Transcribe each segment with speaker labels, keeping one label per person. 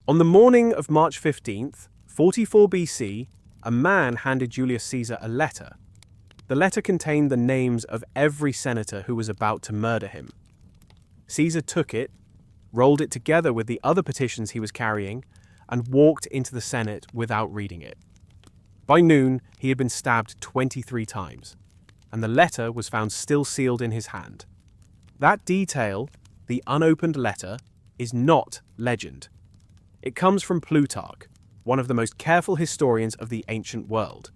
Speaker 1: On the morning of March 15th, 44 BC, a man handed Julius Caesar a letter. The letter contained the names of every senator who was about to murder him. Caesar took it, rolled it together with the other petitions he was carrying, and walked into the Senate without reading it. By noon, he had been stabbed 23 times, and the letter was found still sealed in his hand. That detail, the unopened letter, is not legend. It comes from Plutarch, one of the most careful historians of the ancient world.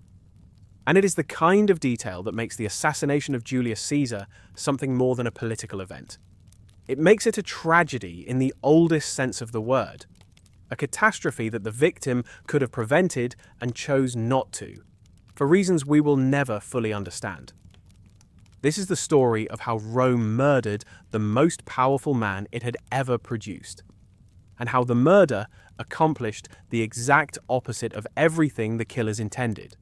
Speaker 1: And it is the kind of detail that makes the assassination of Julius Caesar something more than a political event. It makes it a tragedy in the oldest sense of the word, a catastrophe that the victim could have prevented and chose not to, for reasons we will never fully understand. This is the story of how Rome murdered the most powerful man it had ever produced, and how the murder accomplished the exact opposite of everything the killers intended.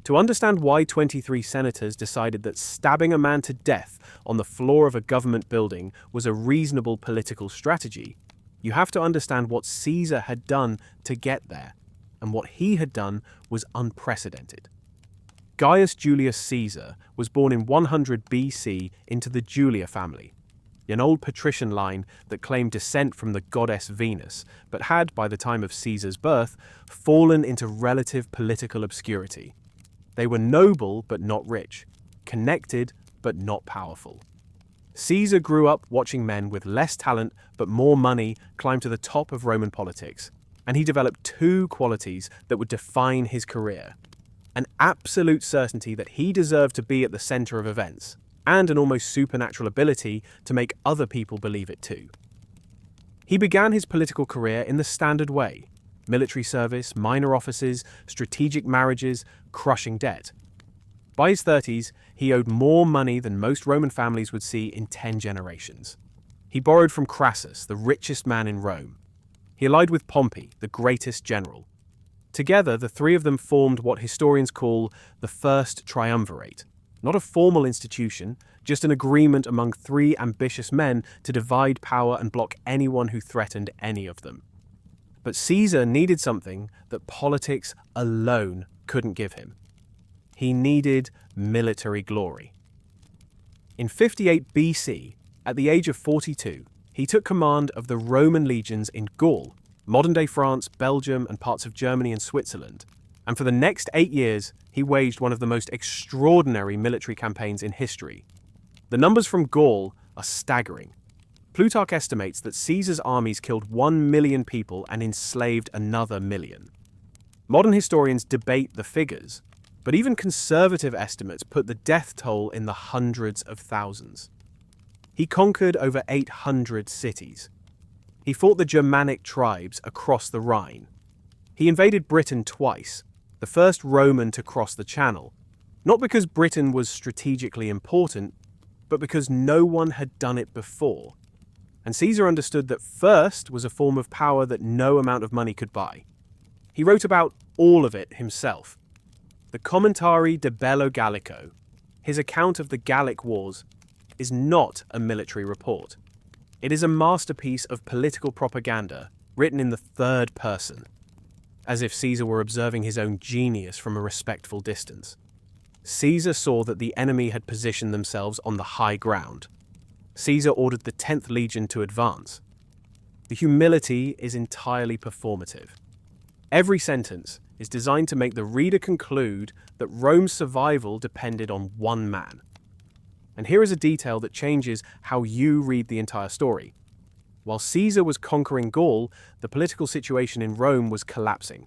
Speaker 1: To understand why 23 senators decided that stabbing a man to death on the floor of a government building was a reasonable political strategy, you have to understand what Caesar had done to get there, and what he had done was unprecedented. Gaius Julius Caesar was born in 100 BC into the Julia family, an old patrician line that claimed descent from the goddess Venus, but had, by the time of Caesar's birth, fallen into relative political obscurity. They were noble but not rich, connected but not powerful. Caesar grew up watching men with less talent but more money climb to the top of Roman politics, and he developed two qualities that would define his career: an absolute certainty that he deserved to be at the center of events, and an almost supernatural ability to make other people believe it too. He began his political career in the standard way: military service, minor offices, strategic marriages, crushing debt. By his 30s, he owed more money than most Roman families would see in 10 generations. He borrowed from Crassus, the richest man in Rome. He allied with Pompey, the greatest general. Together, the three of them formed what historians call the First Triumvirate. Not a formal institution, just an agreement among three ambitious men to divide power and block anyone who threatened any of them. But Caesar needed something that politics alone couldn't give him. He needed military glory. In 58 BC, at the age of 42, he took command of the Roman legions in Gaul, modern-day France, Belgium, and parts of Germany and Switzerland. And for the next 8 years, he waged one of the most extraordinary military campaigns in history. The numbers from Gaul are staggering. Plutarch estimates that Caesar's armies killed 1 million people and enslaved another million. Modern historians debate the figures, but even conservative estimates put the death toll in the hundreds of thousands. He conquered over 800 cities. He fought the Germanic tribes across the Rhine. He invaded Britain twice, the first Roman to cross the Channel, not because Britain was strategically important, but because no one had done it before. And Caesar understood that first was a form of power that no amount of money could buy. He wrote about all of it himself. The Commentari de Bello Gallico, his account of the Gallic Wars, is not a military report. It is a masterpiece of political propaganda written in the third person, as if Caesar were observing his own genius from a respectful distance. Caesar saw that the enemy had positioned themselves on the high ground. Caesar ordered the 10th Legion to advance. The humility is entirely performative. Every sentence is designed to make the reader conclude that Rome's survival depended on one man. And here is a detail that changes how you read the entire story. While Caesar was conquering Gaul, the political situation in Rome was collapsing.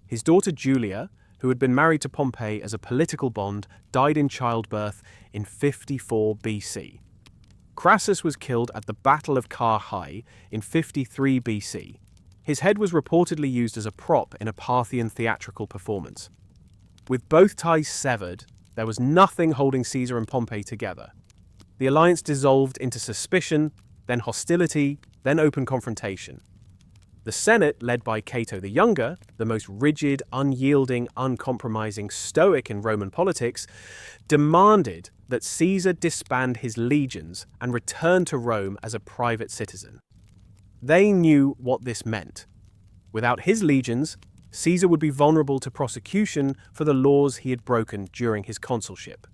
Speaker 1: His daughter Julia, who had been married to Pompey as a political bond, died in childbirth in 54 BC. Crassus was killed at the Battle of Carrhae in 53 BC. His head was reportedly used as a prop in a Parthian theatrical performance. With both ties severed, there was nothing holding Caesar and Pompey together. The alliance dissolved into suspicion, then hostility, then open confrontation. The Senate, led by Cato the Younger, the most rigid, unyielding, uncompromising Stoic in Roman politics, demanded that Caesar disband his legions and return to Rome as a private citizen. They knew what this meant. Without his legions, Caesar would be vulnerable to prosecution for the laws he had broken during his consulship.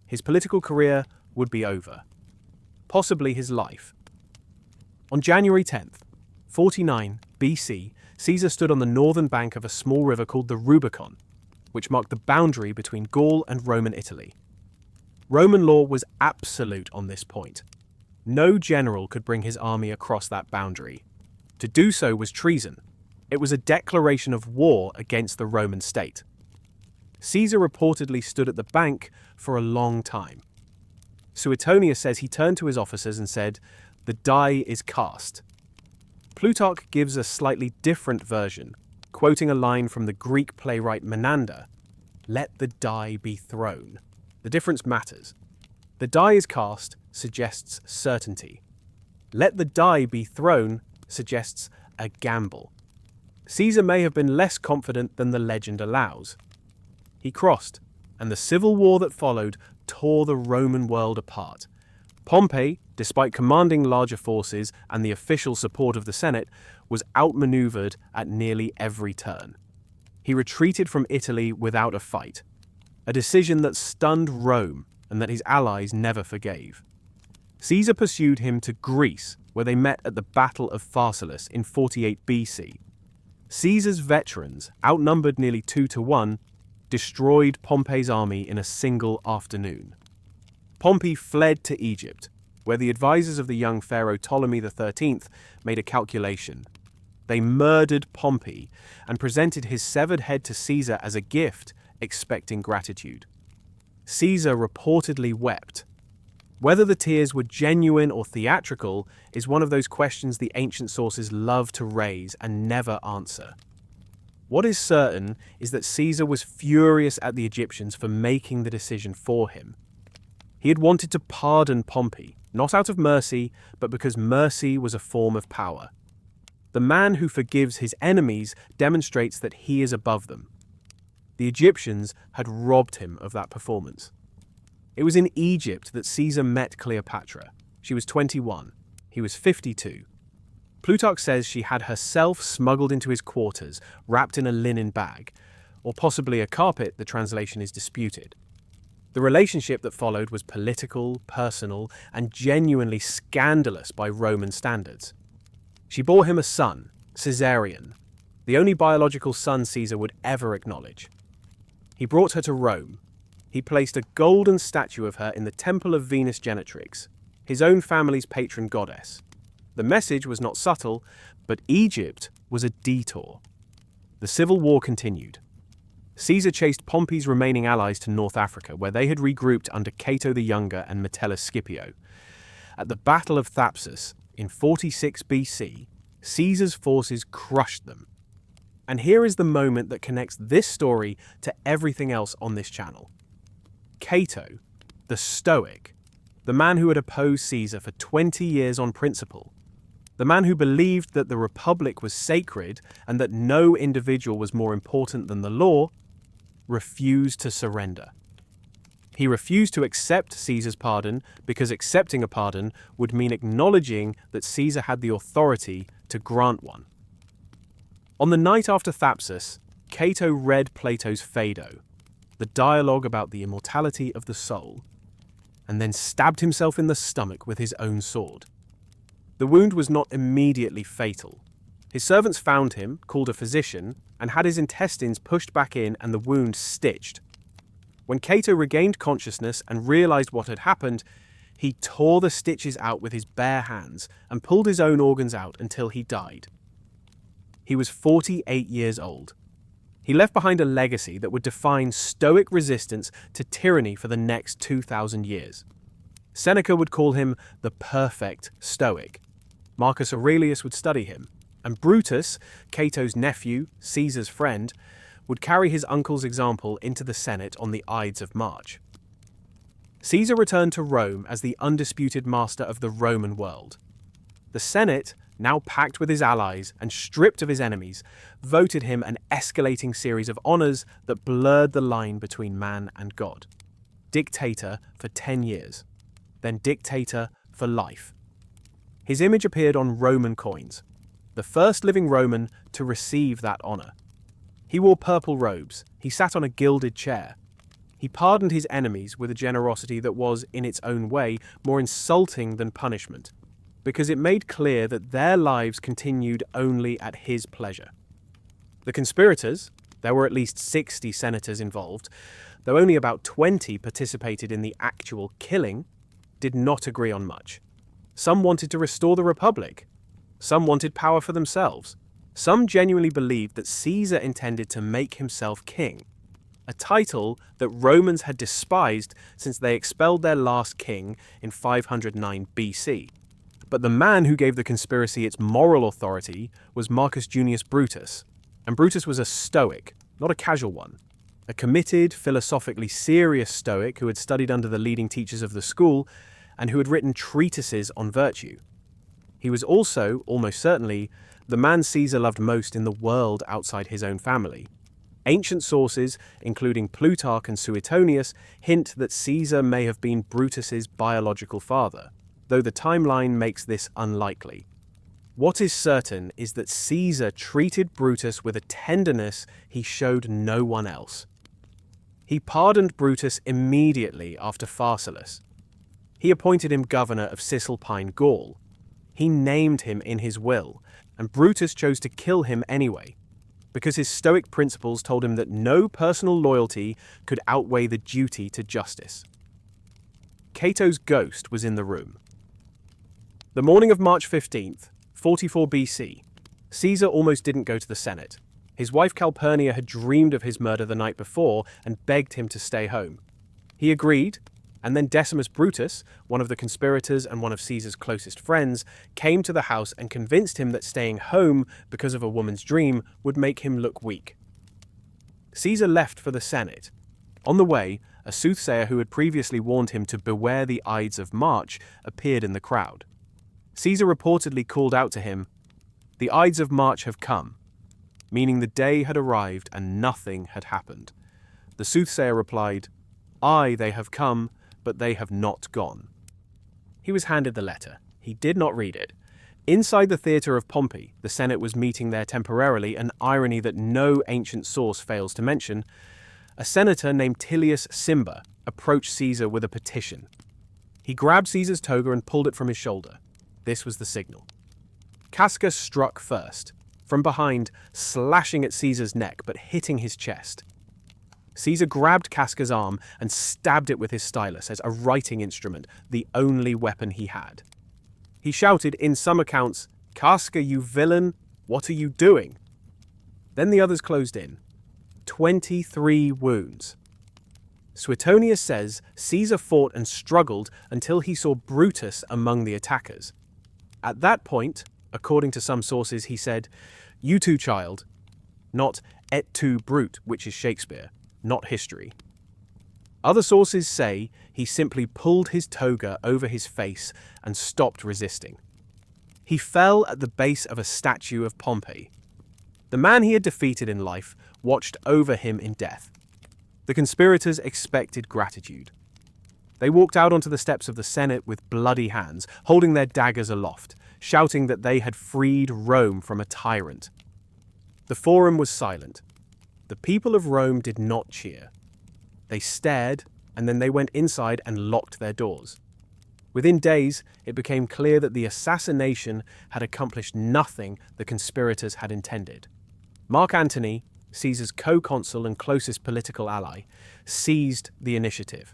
Speaker 1: His political career would be over. Possibly his life. On January 10th, 49 BC, Caesar stood on the northern bank of a small river called the Rubicon, which marked the boundary between Gaul and Roman Italy. Roman law was absolute on this point. No general could bring his army across that boundary. To do so was treason. It was a declaration of war against the Roman state. Caesar reportedly stood at the bank for a long time. Suetonius says he turned to his officers and said, "The die is cast." Plutarch gives a slightly different version, quoting a line from the Greek playwright Menander, "Let the die be thrown." The difference matters. The die is cast suggests certainty. Let the die be thrown suggests a gamble. Caesar may have been less confident than the legend allows. He crossed, and the civil war that followed tore the Roman world apart. Pompey, despite commanding larger forces and the official support of the Senate, was outmaneuvered at nearly every turn. He retreated from Italy without a fight, a decision that stunned Rome and that his allies never forgave. Caesar pursued him to Greece, where they met at the Battle of Pharsalus in 48 BC. Caesar's veterans, outnumbered nearly 2-1, destroyed Pompey's army in a single afternoon. Pompey fled to Egypt, where the advisors of the young pharaoh Ptolemy XIII made a calculation. They murdered Pompey and presented his severed head to Caesar as a gift, expecting gratitude. Caesar reportedly wept. Whether the tears were genuine or theatrical is one of those questions the ancient sources love to raise and never answer. What is certain is that Caesar was furious at the Egyptians for making the decision for him. He had wanted to pardon Pompey, not out of mercy, but because mercy was a form of power. The man who forgives his enemies demonstrates that he is above them. The Egyptians had robbed him of that performance. It was in Egypt that Caesar met Cleopatra. She was 21. He was 52. Plutarch says she had herself smuggled into his quarters, wrapped in a linen bag, or possibly a carpet. The translation is disputed. The relationship that followed was political, personal, and genuinely scandalous by Roman standards. She bore him a son, Caesarion, the only biological son Caesar would ever acknowledge. He brought her to Rome. He placed a golden statue of her in the Temple of Venus Genetrix, his own family's patron goddess. The message was not subtle, but Egypt was a detour. The civil war continued. Caesar chased Pompey's remaining allies to North Africa, where they had regrouped under Cato the Younger and Metellus Scipio. At the Battle of Thapsus in 46 BC, Caesar's forces crushed them. And here is the moment that connects this story to everything else on this channel. Cato, the Stoic, the man who had opposed Caesar for 20 years on principle, the man who believed that the Republic was sacred and that no individual was more important than the law, refused to surrender. He refused to accept Caesar's pardon because accepting a pardon would mean acknowledging that Caesar had the authority to grant one. On the night after Thapsus, Cato read Plato's Phaedo, the dialogue about the immortality of the soul, and then stabbed himself in the stomach with his own sword. The wound was not immediately fatal. His servants found him, called a physician, and had his intestines pushed back in and the wound stitched. When Cato regained consciousness and realized what had happened, he tore the stitches out with his bare hands and pulled his own organs out until he died. He was 48 years old. He left behind a legacy that would define Stoic resistance to tyranny for the next 2,000 years. Seneca would call him the perfect Stoic. Marcus Aurelius would study him, and Brutus, Cato's nephew, Caesar's friend, would carry his uncle's example into the Senate on the Ides of March. Caesar returned to Rome as the undisputed master of the Roman world. The Senate, now packed with his allies and stripped of his enemies, voted him an escalating series of honors that blurred the line between man and God. Dictator for 10 years, then dictator for life. His image appeared on Roman coins. The first living Roman to receive that honor. He wore purple robes, he sat on a gilded chair. He pardoned his enemies with a generosity that was, in its own way, more insulting than punishment, because it made clear that their lives continued only at his pleasure. The conspirators, there were at least 60 senators involved, though only about 20 participated in the actual killing, did not agree on much. Some wanted to restore the Republic. Some wanted power for themselves. Some genuinely believed that Caesar intended to make himself king, a title that Romans had despised since they expelled their last king in 509 BC. But the man who gave the conspiracy its moral authority was Marcus Junius Brutus, and Brutus was a Stoic, not a casual one. A committed, philosophically serious Stoic who had studied under the leading teachers of the school and who had written treatises on virtue. He was also, almost certainly, the man Caesar loved most in the world outside his own family. Ancient sources, including Plutarch and Suetonius, hint that Caesar may have been Brutus's biological father, though the timeline makes this unlikely. What is certain is that Caesar treated Brutus with a tenderness he showed no one else. He pardoned Brutus immediately after Pharsalus. He appointed him governor of Cisalpine Gaul. He named him in his will, and Brutus chose to kill him anyway, because his Stoic principles told him that no personal loyalty could outweigh the duty to justice. Cato's ghost was in the room. The morning of March 15th, 44 BC, Caesar almost didn't go to the Senate. His wife Calpurnia had dreamed of his murder the night before and begged him to stay home. He agreed, and then Decimus Brutus, one of the conspirators and one of Caesar's closest friends, came to the house and convinced him that staying home because of a woman's dream would make him look weak. Caesar left for the Senate. On the way, a soothsayer who had previously warned him to beware the Ides of March appeared in the crowd. Caesar reportedly called out to him, "The Ides of March have come," meaning the day had arrived and nothing had happened. The soothsayer replied, "Aye, they have come, but they have not gone." He was handed the letter. He did not read it. Inside the theatre of Pompey, the Senate was meeting there temporarily, an irony that no ancient source fails to mention. A senator named Tullius Cimber approached Caesar with a petition. He grabbed Caesar's toga and pulled it from his shoulder. This was the signal. Casca struck first, from behind, slashing at Caesar's neck but hitting his chest. Caesar grabbed Casca's arm and stabbed it with his stylus as a writing instrument, the only weapon he had. He shouted, in some accounts, "Casca, you villain, what are you doing?" Then the others closed in. 23 wounds. Suetonius says Caesar fought and struggled until he saw Brutus among the attackers. At that point, according to some sources, he said, "You too, child," not "et tu, Brute," which is Shakespeare, not history. Other sources say he simply pulled his toga over his face and stopped resisting. He fell at the base of a statue of Pompey. The man he had defeated in life watched over him in death. The conspirators expected gratitude. They walked out onto the steps of the Senate with bloody hands, holding their daggers aloft, shouting that they had freed Rome from a tyrant. The forum was silent. The people of Rome did not cheer. They stared, and then they went inside and locked their doors. Within days, it became clear that the assassination had accomplished nothing the conspirators had intended. Mark Antony, Caesar's co-consul and closest political ally, seized the initiative.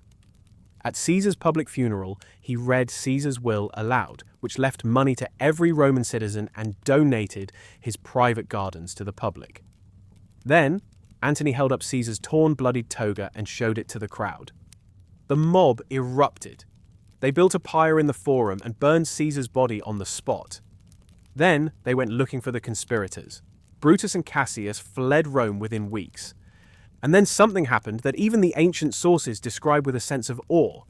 Speaker 1: At Caesar's public funeral, he read Caesar's will aloud, which left money to every Roman citizen and donated his private gardens to the public. Then, Antony held up Caesar's torn, bloodied toga and showed it to the crowd. The mob erupted. They built a pyre in the forum and burned Caesar's body on the spot. Then they went looking for the conspirators. Brutus and Cassius fled Rome within weeks. And then something happened that even the ancient sources describe with a sense of awe.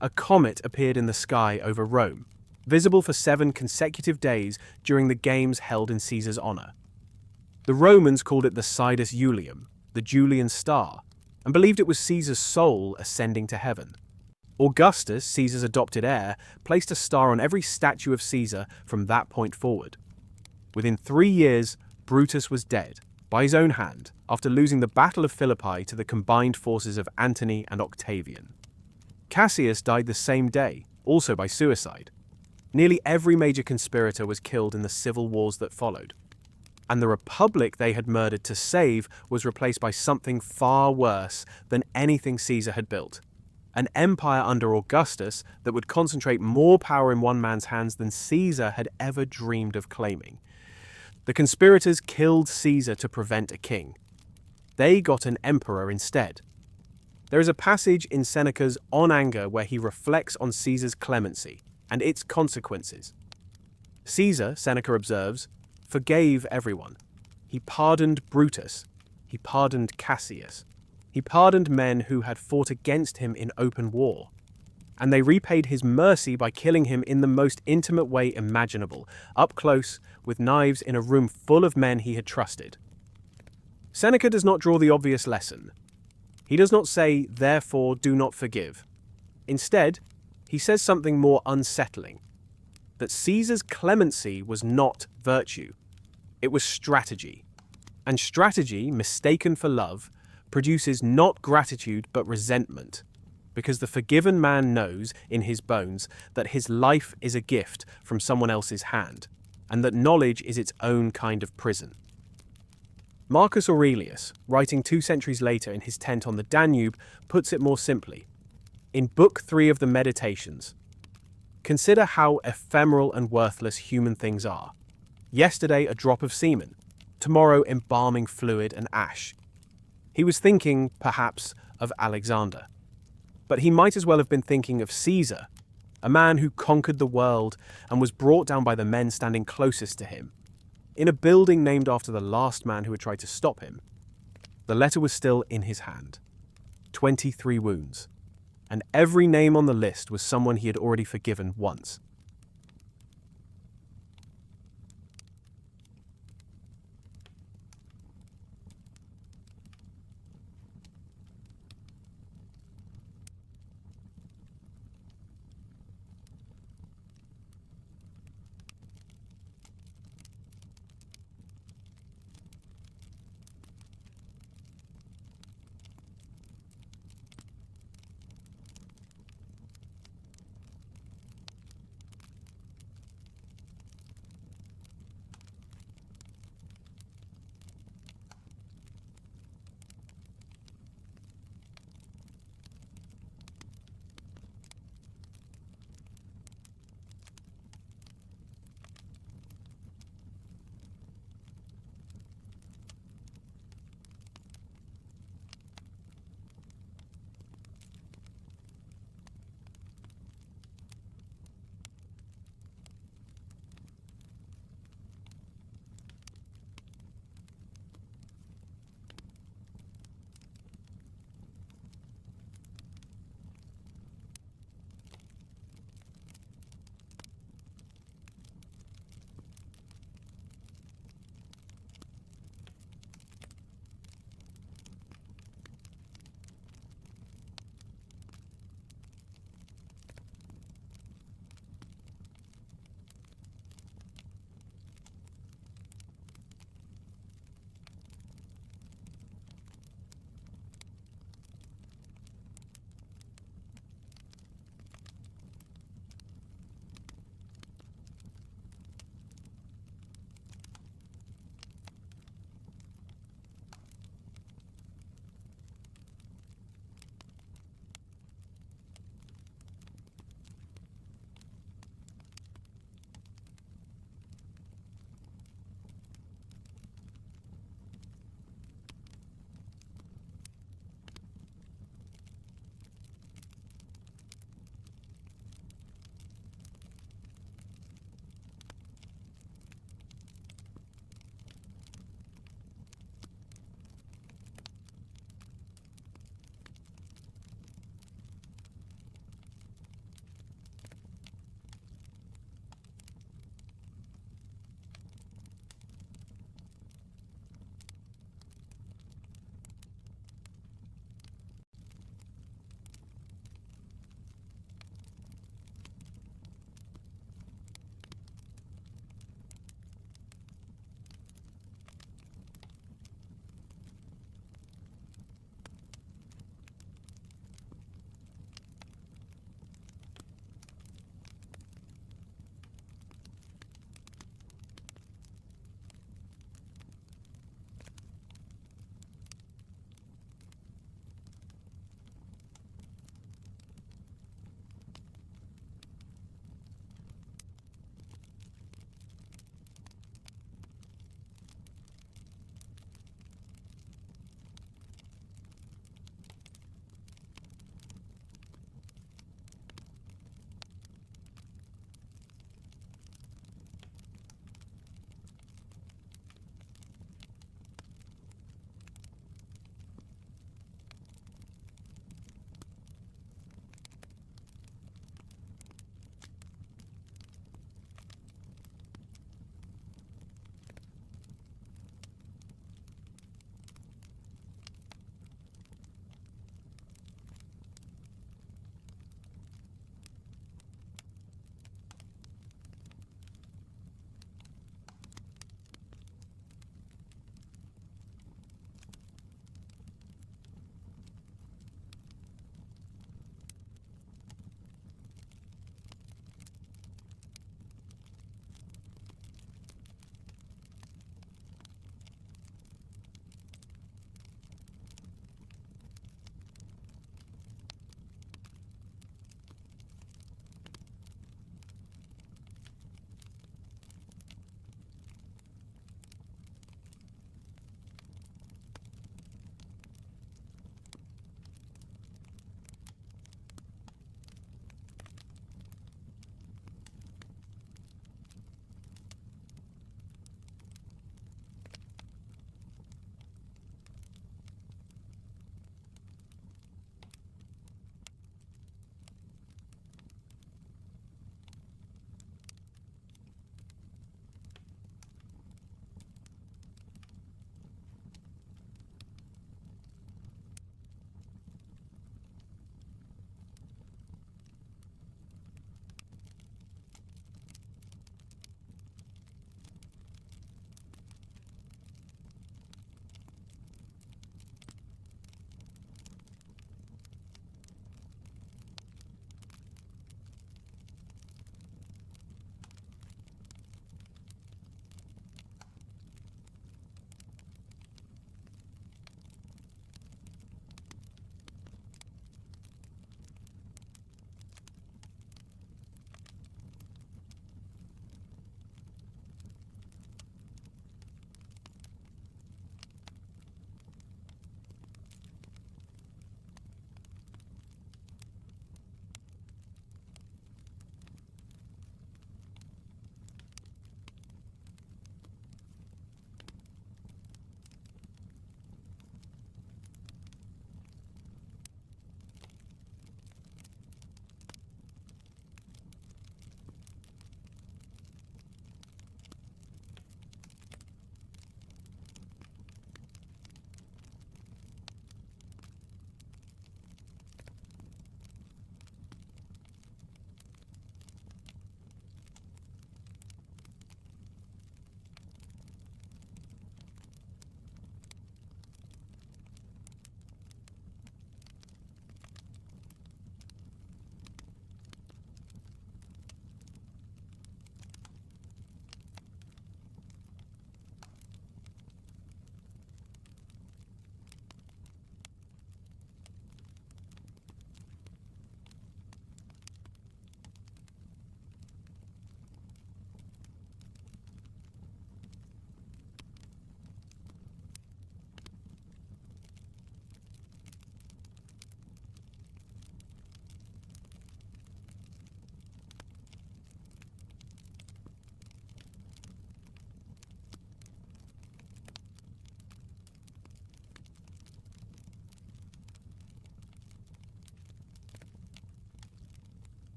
Speaker 1: A comet appeared in the sky over Rome, visible for 7 consecutive days during the games held in Caesar's honor. The Romans called it the Sidus Iulium, the Julian star, and believed it was Caesar's soul ascending to heaven. Augustus, Caesar's adopted heir, placed a star on every statue of Caesar from that point forward. Within 3 years, Brutus was dead, by his own hand, after losing the Battle of Philippi to the combined forces of Antony and Octavian. Cassius died the same day, also by suicide. Nearly every major conspirator was killed in the civil wars that followed. And the republic they had murdered to save was replaced by something far worse than anything Caesar had built. An empire under Augustus that would concentrate more power in one man's hands than Caesar had ever dreamed of claiming. The conspirators killed Caesar to prevent a king. They got an emperor instead. There is a passage in Seneca's On Anger where he reflects on Caesar's clemency and its consequences. Caesar, Seneca observes, forgave everyone. He pardoned Brutus. He pardoned Cassius. He pardoned men who had fought against him in open war. And they repaid his mercy by killing him in the most intimate way imaginable, up close, with knives in a room full of men he had trusted. Seneca does not draw the obvious lesson. He does not say, therefore, do not forgive. Instead, he says something more unsettling, that Caesar's clemency was not virtue. It was strategy. And strategy, mistaken for love, produces not gratitude but resentment, because the forgiven man knows in his bones that his life is a gift from someone else's hand, and that knowledge is its own kind of prison. Marcus Aurelius, writing 2 centuries later in his tent on the Danube, puts it more simply. In Book 3 of the Meditations, consider how ephemeral and worthless human things are. Yesterday a drop of semen, tomorrow embalming fluid and ash. He was thinking, perhaps, of Alexander. But he might as well have been thinking of Caesar, a man who conquered the world and was brought down by the men standing closest to him, in a building named after the last man who had tried to stop him. The letter was still in his hand. 23 wounds. And every name on the list was someone he had already forgiven once.